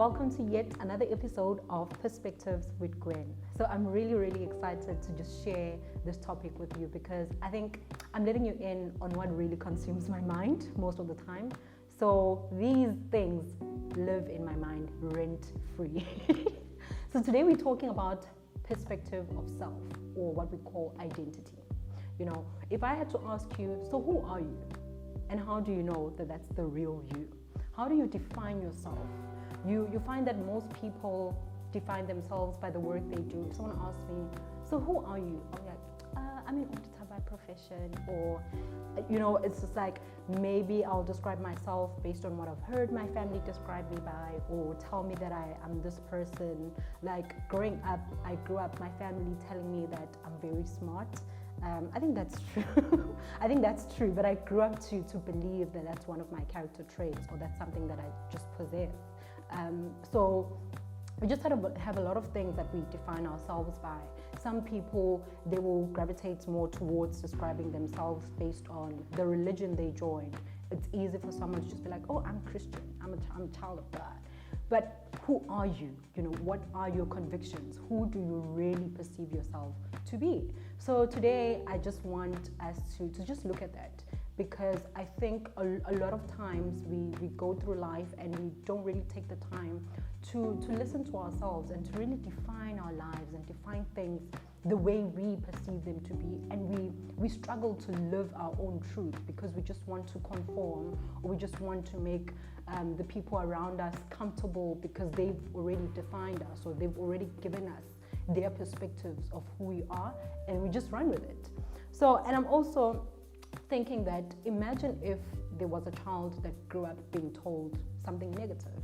welcome to yet another episode of Perspectives with Gwen. So I'm really excited to just share this topic with you because I think I'm letting you in on what really consumes my mind most of the time. So these things live in my mind rent free. So today we're talking about perspective of self, or what we call identity. You know, if I had to ask you, so who are you? And how do you know that that's the real you? How do you define yourself? You find that most people define themselves by the work they do. If someone asks me, so who are you? I'm like, I'm an auditor by profession, or, you know, it's just like, maybe I'll describe myself based on what I've heard my family describe me by, or tell me that I am this person. Like growing up, I grew up my family telling me that I'm very smart. I think that's true. I think that's true, but I grew up to believe that that's one of my character traits, or that's something that I just possess. So we just have a lot of things that we define ourselves by. Some people, they will gravitate more towards describing themselves based on the religion they joined. It's easy for someone to just be like, oh, I'm Christian, I'm a child of God. But who are you? You know, what are your convictions? Who do you really perceive yourself to be? So today, I just want us to just look at that, because I think a lot of times we go through life and we don't really take the time to listen to ourselves and to really define our lives and define things the way we perceive them to be. And we struggle to live our own truth because we just want to conform, or we just want to make the people around us comfortable because they've already defined us, or they've already given us their perspectives of who we are, and we just run with it. So, and I'm also thinking that, imagine if there was a child that grew up being told something negative.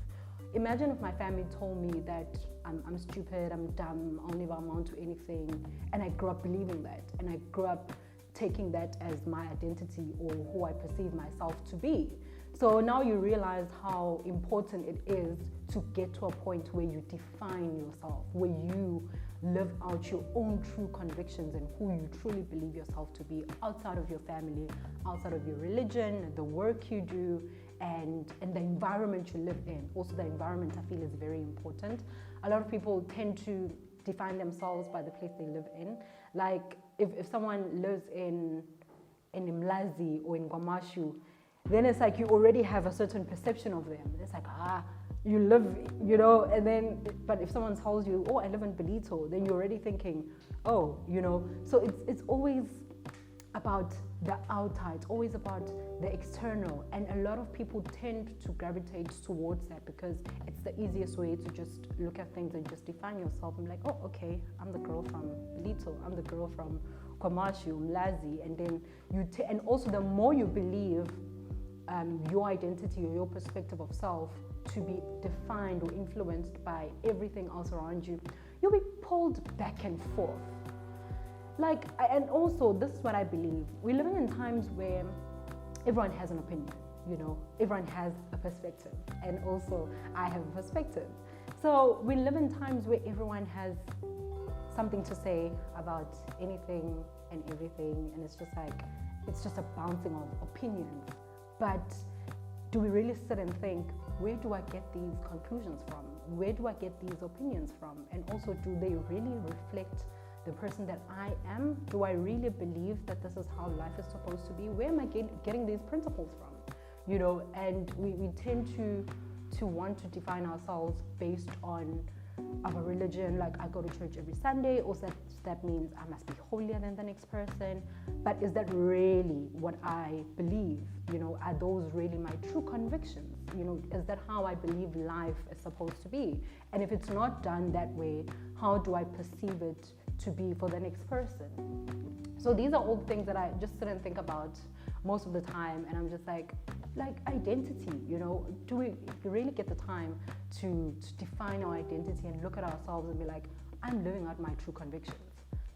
Imagine if my family told me that I'm stupid, I'm dumb, I'll never amount to anything, and I grew up believing that, and I grew up taking that as my identity, or who I perceive myself to be. So now you realize how important it is to get to a point where you define yourself, where you live out your own true convictions and who you truly believe yourself to be, outside of your family, outside of your religion, the work you do, and the environment you live in. Also, the environment, I feel, is very important. A lot of people tend to define themselves by the place they live in. Like if someone lives in Mlazi or in Guamashu, then it's like you already have a certain perception of them. It's like, you live, you know, and then, but if someone tells you, oh, I live in Belito, then you're already thinking, oh, you know. So it's always about the outside, it's always about the external, and a lot of people tend to gravitate towards that because it's the easiest way to just look at things and just define yourself and be like, oh, okay, I'm the girl from Belito, I'm the girl from Kwamashu, Mlazi, and then and also the more you believe your identity or your perspective of self to be defined or influenced by everything else around you, you'll be pulled back and forth. Like, and also, this is what I believe. We're living in times where everyone has an opinion, you know, everyone has a perspective, and also I have a perspective. So we live in times where everyone has something to say about anything and everything, and it's just a bouncing of opinions. But do we really sit and think, where do I get these conclusions from? Where do I get these opinions from? And also, do they really reflect the person that I am? Do I really believe that this is how life is supposed to be? Where am I getting these principles from? You know, and we tend to want to define ourselves based on our religion. Like, I go to church every Sunday, or that means I must be holier than the next person. But is that really what I believe? You know, are those really my true convictions? You know, is that how I believe life is supposed to be? And if it's not done that way, how do I perceive it to be for the next person? So these are all things that I just sit and think about most of the time, and I'm just like identity, you know, do we really get the time to define our identity and look at ourselves and be like, I'm living out my true convictions.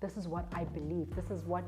This is what I believe. This is what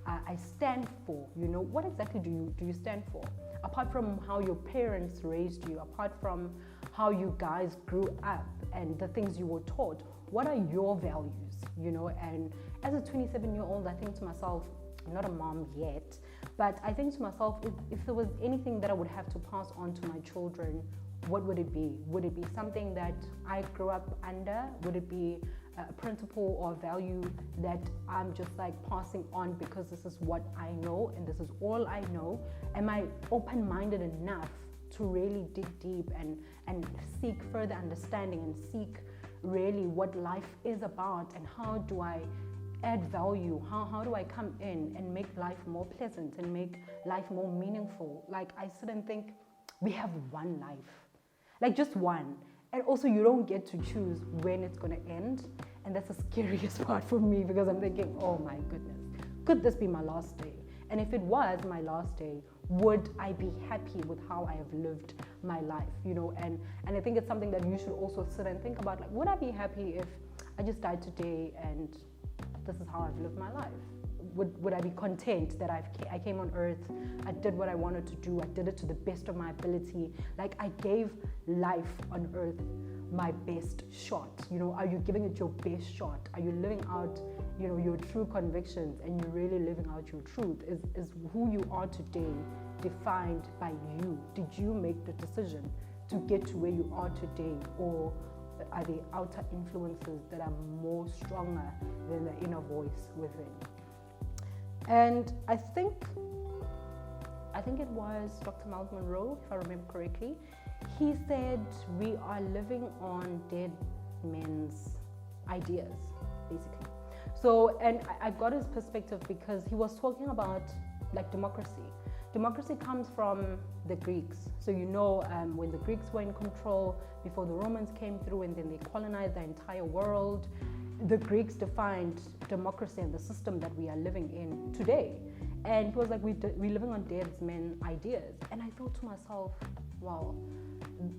I stand for. You know, what exactly do you stand for? Apart from how your parents raised you, apart from how you guys grew up and the things you were taught, what are your values? You know, and as a 27-year-old, I think to myself, I'm not a mom yet, but I think to myself, if there was anything that I would have to pass on to my children what would it be? Would it be something that I grew up under? Would it be a principle or value that I'm just like passing on because this is what I know and this is all I know? Am I open-minded enough to really dig deep and seek further understanding and seek really what life is about, and how do I add value? How do I come in and make life more pleasant and make life more meaningful? Like, I sit and think, we have one life, like just one. And also, you don't get to choose when it's going to end. And that's the scariest part for me, because I'm thinking, oh my goodness, could this be my last day? And if it was my last day, would I be happy with how I have lived my life? You know, and I think it's something that you should also sit and think about. Like, would I be happy if I just died today and this is how I've lived my life? Would I be content that I came on earth, I did what I wanted to do, I did it to the best of my ability, like I gave life on earth my best shot? You know, are you giving it your best shot? Are you living out, you know, your true convictions, and you're really living out your truth? Is who you are today defined by you? Did you make the decision to get to where you are today, or are there outer influences that are more stronger than the inner voice within? And I think it was Dr. Miles Monroe, if I remember correctly. He said we are living on dead men's ideas, basically. So, and I got his perspective because he was talking about like democracy. Democracy comes from the Greeks. So you know, when the Greeks were in control, before the Romans came through and then they colonized the entire world, the Greeks defined democracy and the system that we are living in today. And he was like, we're living on dead men's ideas. And I thought to myself, wow,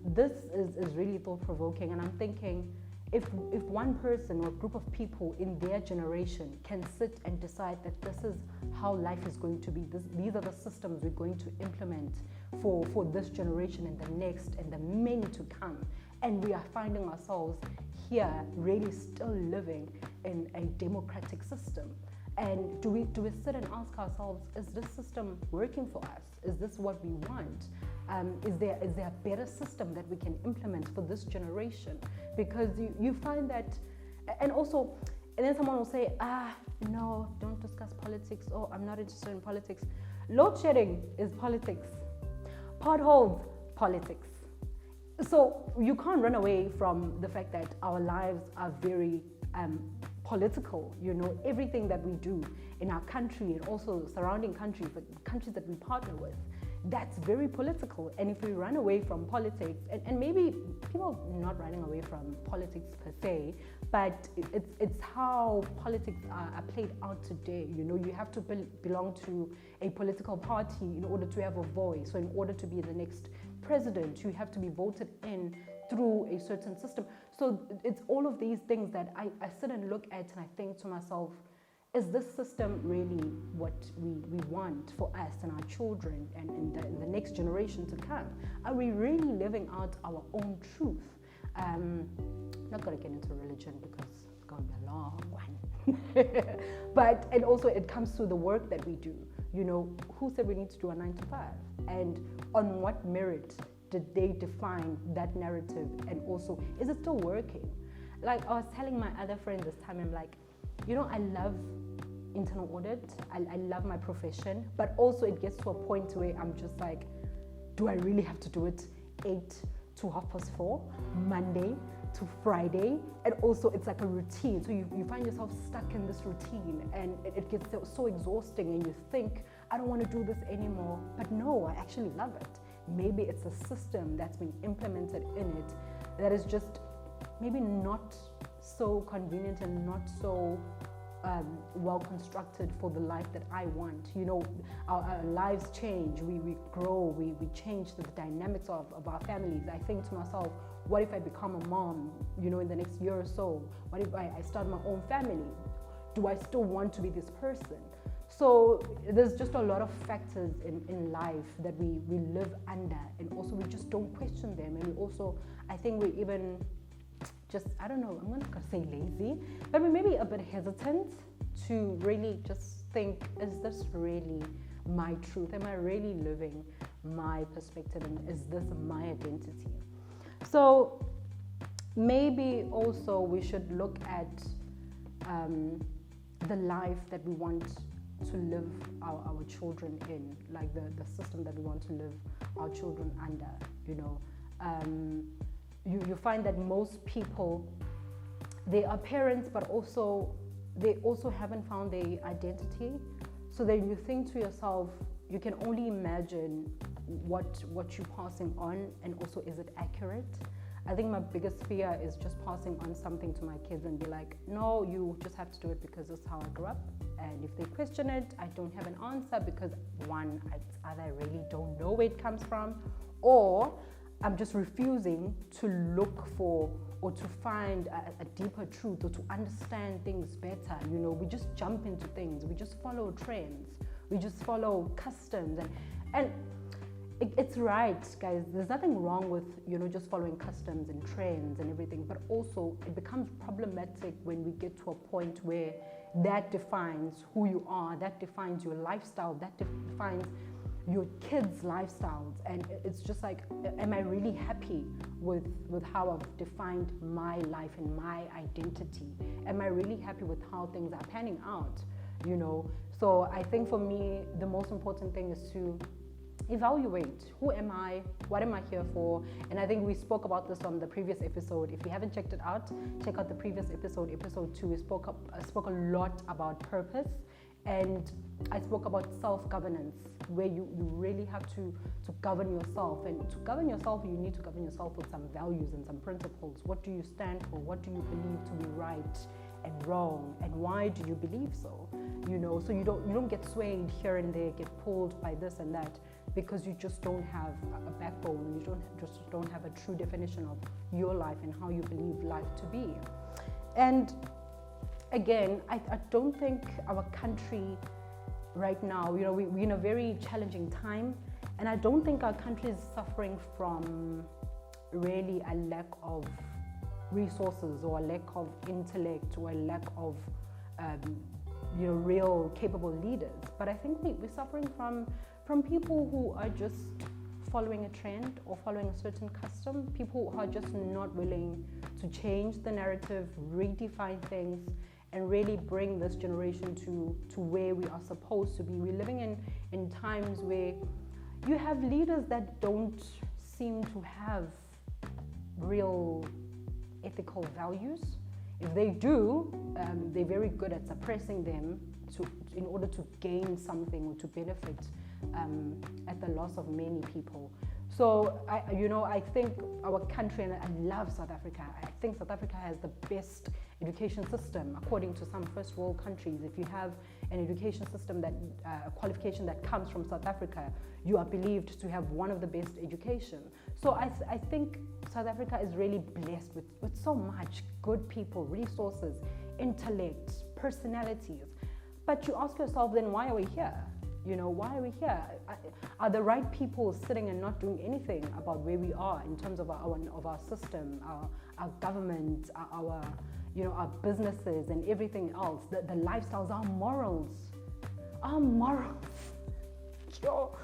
this is really thought-provoking. And I'm thinking, if one person or a group of people in their generation can sit and decide that this is how life is going to be, these are the systems we're going to implement for this generation and the next and the many to come, and we are finding ourselves here really still living in a democratic system. And do we sit and ask ourselves, is this system working for us? Is this what we want? Is there a better system that we can implement for this generation? Because you find that, and then someone will say, no, don't discuss politics. Oh, I'm not interested in politics. Load shedding is politics. Potholes, politics. So you can't run away from the fact that our lives are very political. You know, everything that we do in our country and also surrounding countries, the countries that we partner with, that's very political. And if we run away from politics, and maybe people not running away from politics per se, but it's how politics are played out today. You know, you have to belong to a political party in order to have a voice. So in order to be the next president, you have to be voted in through a certain system. So it's all of these things that I sit and look at, and I think to myself, is this system really what we want for us and our children and the next generation to come? Are we really living out our own truth? I'm not going to get into religion because it's going to be a long one. But, and also it comes to the work that we do. You know, who said we need to do a 9 to 5? And on what merit did they define that narrative? And also, is it still working? Like I was telling my other friend this time, I'm like, you know, I love internal audit. I love my profession, but also it gets to a point where I'm just like, do I really have to do it 8 to 4:30, Monday to Friday? And also it's like a routine. So you find yourself stuck in this routine, and it gets so exhausting, and you think, I don't want to do this anymore. But no, I actually love it. Maybe it's a system that's been implemented in it that is just maybe not so convenient and not so well constructed for the life that I want. You know, our lives change, we grow, we change the dynamics of our families. I think to myself, what if I become a mom, you know, in the next year or so? What if I start my own family? Do I still want to be this person? So there's just a lot of factors in life that we live under, and also we just don't question them. And we also, I think we even just, I don't know, I'm not gonna say lazy, but we may be a bit hesitant to really just think, is this really my truth? Am I really living my perspective, and is this my identity? So maybe also we should look at the life that we want to live our children in, like the system that we want to live our children under, you know. You find that most people, they are parents, but also they also haven't found their identity. So then you think to yourself, you can only imagine what you're passing on, and also, is it accurate? I think my biggest fear is just passing on something to my kids and be like, no, you just have to do it because this is how I grew up. And if they question it, I don't have an answer because one, either I really don't know where it comes from, or I'm just refusing to look for or to find a deeper truth or to understand things better. You know, we just jump into things, we just follow trends, we just follow customs, and it's right, guys. There's nothing wrong with, you know, just following customs and trends and everything, but also it becomes problematic when we get to a point where that defines who you are, that defines your lifestyle, that defines your kids' lifestyles. And it's just like, am I really happy with how I've defined my life and my identity? Am I really happy with how things are panning out, you know? So I think for me, the most important thing is to evaluate, who am I, what am I here for? And I think we spoke about this on the previous episode. If you haven't checked it out, check out the previous episode, episode 2. We spoke a lot about purpose, and I spoke about self-governance, where you really have to govern yourself. And to govern yourself, you need to govern yourself with some values and some principles. What do you stand for? What do you believe to be right and wrong? And why do you believe so? You know, so you don't get swayed here and there, get pulled by this and that, because you just don't have a backbone. You don't have a true definition of your life and how you believe life to be. And again, I don't think our country right now, you know, we're in a very challenging time, and I don't think our country is suffering from really a lack of resources or a lack of intellect or a lack of you know, real capable leaders. But I think we're suffering from people who are just following a trend or following a certain custom, people who are just not willing to change the narrative, redefine things, and really bring this generation to where we are supposed to be. We're living in times where you have leaders that don't seem to have real ethical values. If they do, they're very good at suppressing them in order to gain something or to benefit at the loss of many people. So I think our country, and I love South Africa. I think South Africa has the best education system according to some first world countries. If you have an education system that a qualification that comes from South Africa, you are believed to have one of the best education. So I think South Africa is really blessed with so much good people, resources, intellect, personalities. But you ask yourself, then why are we here? You know, why are we here? Are the right people sitting and not doing anything about where we are in terms of our system, our government, our businesses and everything else, the lifestyles, our morals. Yo,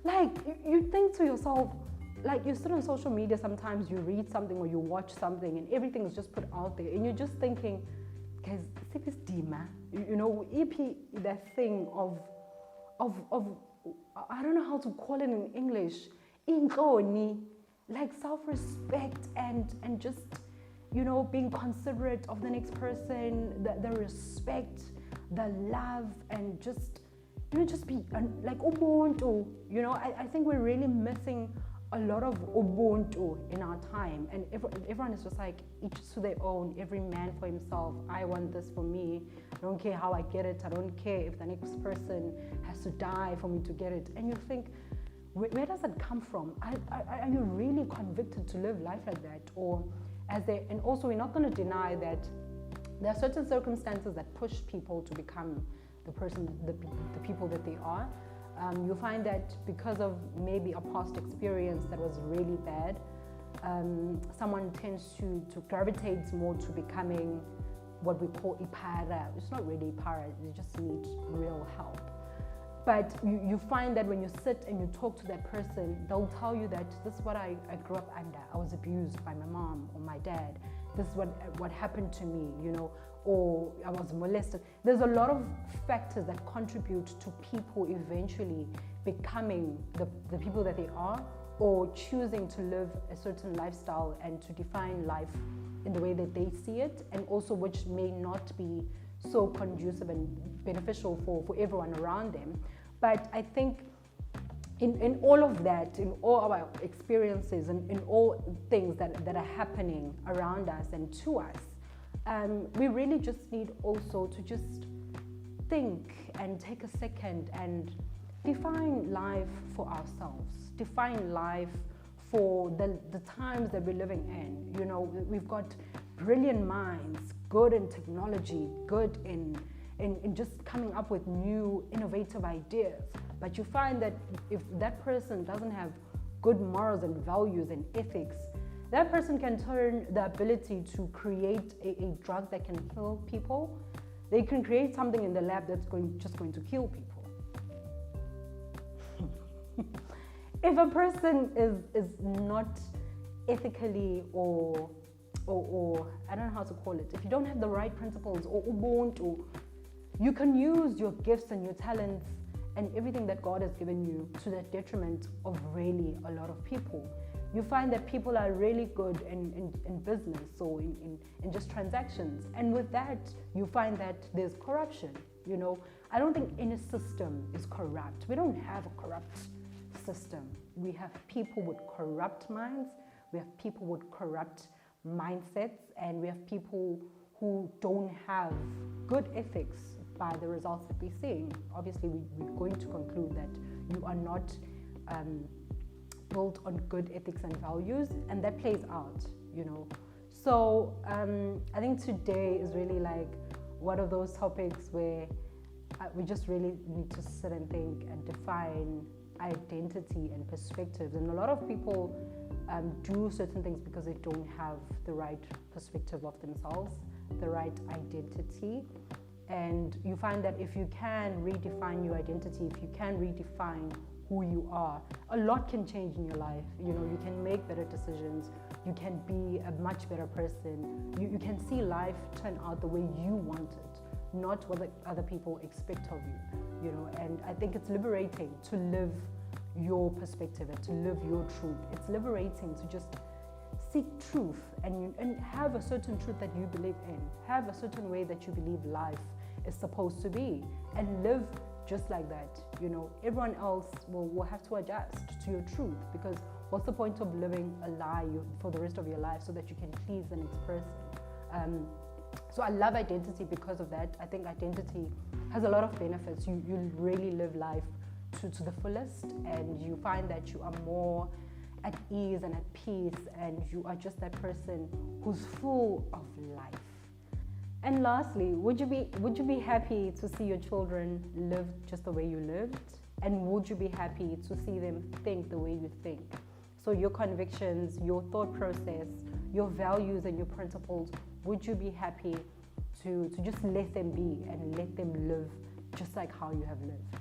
like you think to yourself, like you sit on social media sometimes, you read something or you watch something and everything is just put out there and you're just thinking, guys, this dima, you know, EP, that thing of I don't know how to call it in English, inhloni, like self-respect and just, you know, being considerate of the next person, the respect, the love, and just, you know, just be like ubuntu. You know, I think we're really missing a lot of ubuntu in our time, and everyone is just like each to their own, every man for himself. I want this for me. I don't care how I get it. I don't care if the next person has to die for me to get it. And you think, where does that come from? Are you really convicted to live life like that? Or and also we're not going to deny that there are certain circumstances that push people to become the people that they are. You'll find that because of maybe a past experience that was really bad, someone tends to gravitate more to becoming what we call ipara. It's not really ipara, they just need real help. But you find that when you sit and you talk to that person, they'll tell you that this is what I grew up under. I was abused by my mom or my dad. This is what happened to me, or I was molested. There's a lot of factors that contribute to people eventually becoming the people that they are, or choosing to live a certain lifestyle and to define life in the way that they see it, and also which may not be so conducive and beneficial for everyone around them. But I think in all of that, in all our experiences and in all things that are happening around us and to us, we really just need also to just think and take a second and define life for ourselves, define life for the times that we're living in. We've got brilliant minds, good in technology, good in just coming up with new innovative ideas. But you find that if that person doesn't have good morals and values and ethics, that person can turn the ability to create a drug that can kill people. They can create something in the lab that's just going to kill people. If a person is not ethically or I don't know how to call it, if you don't have the right principles or you can use your gifts and your talents and everything that God has given you to the detriment of really a lot of people. You find that people are really good in business or in just transactions, and with that you find that there's corruption. I don't think any system is corrupt. We don't have a corrupt system. We have people with corrupt minds, we have people with corrupt mindsets, and we have people who don't have good ethics by the results that we're seeing. Obviously, we're going to conclude that you are not built on good ethics and values, and that plays out, So I think today is really like one of those topics where we just really need to sit and think and define identity and perspectives. And a lot of people do certain things because they don't have the right perspective of themselves, the right identity. And you find that if you can redefine your identity, if you can redefine who you are, a lot can change in your life. You can make better decisions, you can be a much better person, you can see life turn out the way you want it, not what other people expect of you, and I think it's liberating to live your perspective and to live your truth. It's liberating to just seek truth and have a certain truth that you believe in, have a certain way that you believe life is supposed to be, and live just like that. Everyone else will have to adjust to your truth, because what's the point of living a lie for the rest of your life so that you can please the next person? So I love identity because of that. I think identity has a lot of benefits. You really live life to the fullest, and you find that you are more at ease and at peace, and you are just that person who's full of life. And lastly, would you be happy to see your children live just the way you lived? And would you be happy to see them think the way you think? So your convictions, your thought process, your values and your principles, would you be happy to just let them be and let them live just like how you have lived?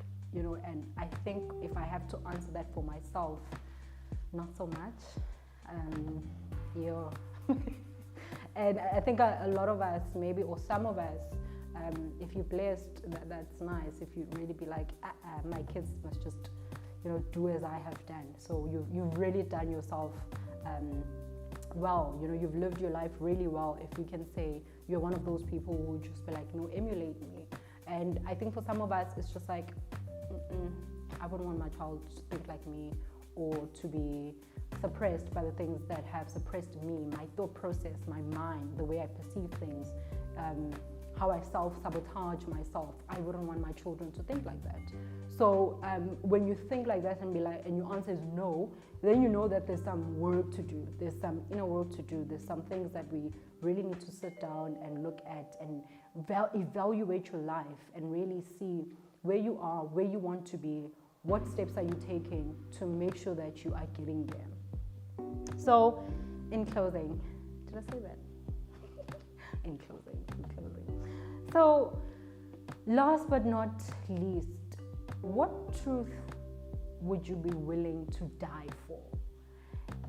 And I think if I have to answer that for myself, not so much. And I think a lot of us, maybe, or some of us, if you're blessed, that's nice. If you really be like, my kids must just, do as I have done. So you've really done yourself well. You've lived your life really well. If you can say you're one of those people who would just be like, emulate me. And I think for some of us, it's just like, I wouldn't want my child to think like me, or to be suppressed by the things that have suppressed me, my thought process, my mind, the way I perceive things, how I self-sabotage myself. I wouldn't want my children to think like that. So when you think like that and your answer is no, then you know that there's some work to do. There's some inner work to do. There's some things that we really need to sit down and look at and evaluate your life and really see where you are, where you want to be, what steps are you taking to make sure that you are getting there. So, in closing, did I say that? in closing. So, last but not least, what truth would you be willing to die for?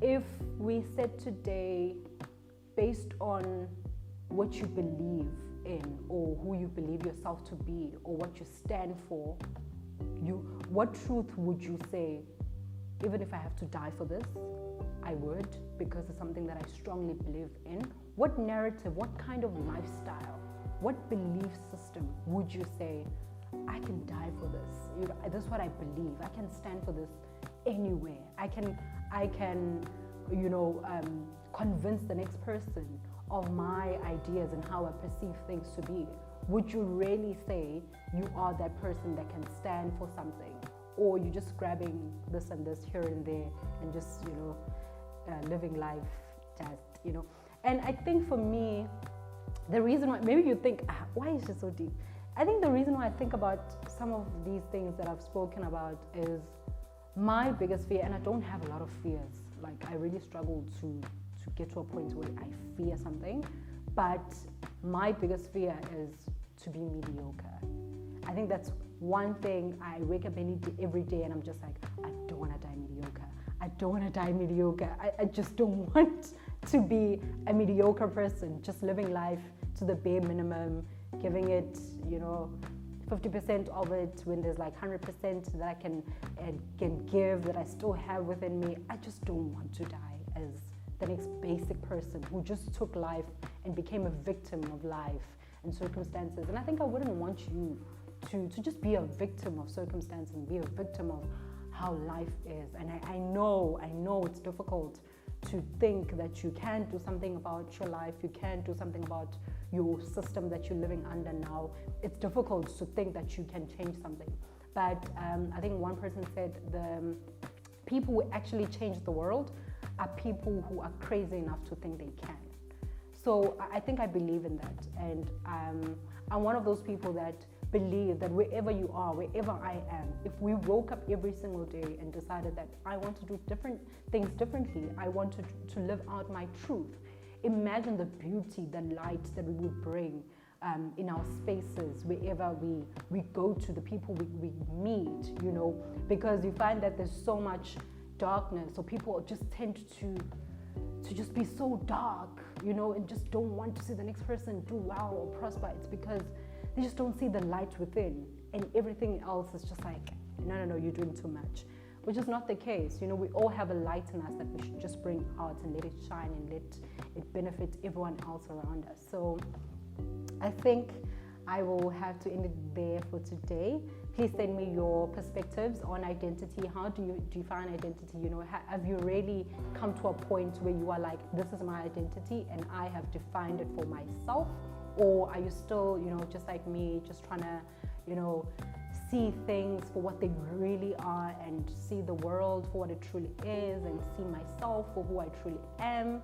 If we said today, based on what you believe in, or who you believe yourself to be, or what you stand for, what truth would you say, even if I have to die for this, I would, because it's something that I strongly believe in? What narrative, what kind of lifestyle, what belief system would you say, I can die for this? This is what I believe. I can stand for this anywhere. I can convince the next person of my ideas and how I perceive things to be. Would you really say you are that person that can stand for something? Or you're just grabbing this and this here and there and just, living life just, And I think for me, the reason why, maybe you think, why is she so deep? I think the reason why I think about some of these things that I've spoken about is my biggest fear, and I don't have a lot of fears. Like, I really struggle to get to a point where I fear something, but my biggest fear is to be mediocre. I think that's one thing. I wake up every day and I'm just like, I don't want to die mediocre. I don't want to die mediocre. I just don't want to be a mediocre person, just living life to the bare minimum, giving it, 50% of it when there's like 100% that I can give, that I still have within me. I just don't want to die as the next basic person who just took life and became a victim of life and circumstances. And I think I wouldn't want you to just be a victim of circumstance and be a victim of how life is. And I know it's difficult to think that you can do something about your life, you can do something about your system that you're living under now. It's difficult to think that you can change something. But I think one person said the people who actually change the world are people who are crazy enough to think they can. So I think I believe in that. And I'm one of those people that believe that wherever you are, wherever I am, if we woke up every single day and decided that I want to do different things differently, I want to live out my truth, imagine the beauty, the light that we would bring in our spaces, wherever we go to, the people we meet, because you find that there's so much darkness, so people just tend to just be so dark, and just don't want to see the next person do well or prosper. It's because they just don't see the light within, and everything else is just like, no, you're doing too much, which is not the case. We all have a light in us that we should just bring out and let it shine and let it benefit everyone else around us. So I think I will have to end it there for today. Please send me your perspectives on identity. How do you define identity? Have you really come to a point where you are like, this is my identity and I have defined it for myself? Or are you still, just like me, just trying to, see things for what they really are and see the world for what it truly is and see myself for who I truly am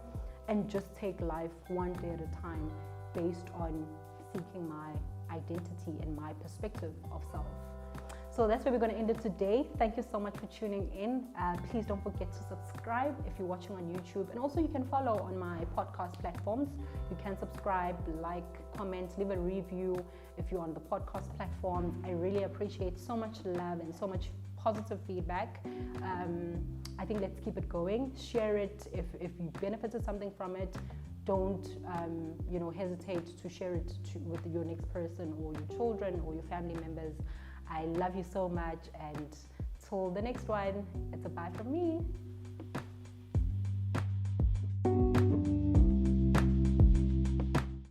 and just take life one day at a time based on seeking my identity and my perspective of self? So that's where we're going to end it today. Thank you so much for tuning in. Please don't forget to subscribe if you're watching on YouTube. And also you can follow on my podcast platforms. You can subscribe, like, comment, leave a review if you're on the podcast platforms. I really appreciate so much love and so much positive feedback. I think let's keep it going. Share it if you benefited something from it. Don't hesitate to share it with your next person or your children or your family members. I love you so much, and till the next one, it's a bye from me.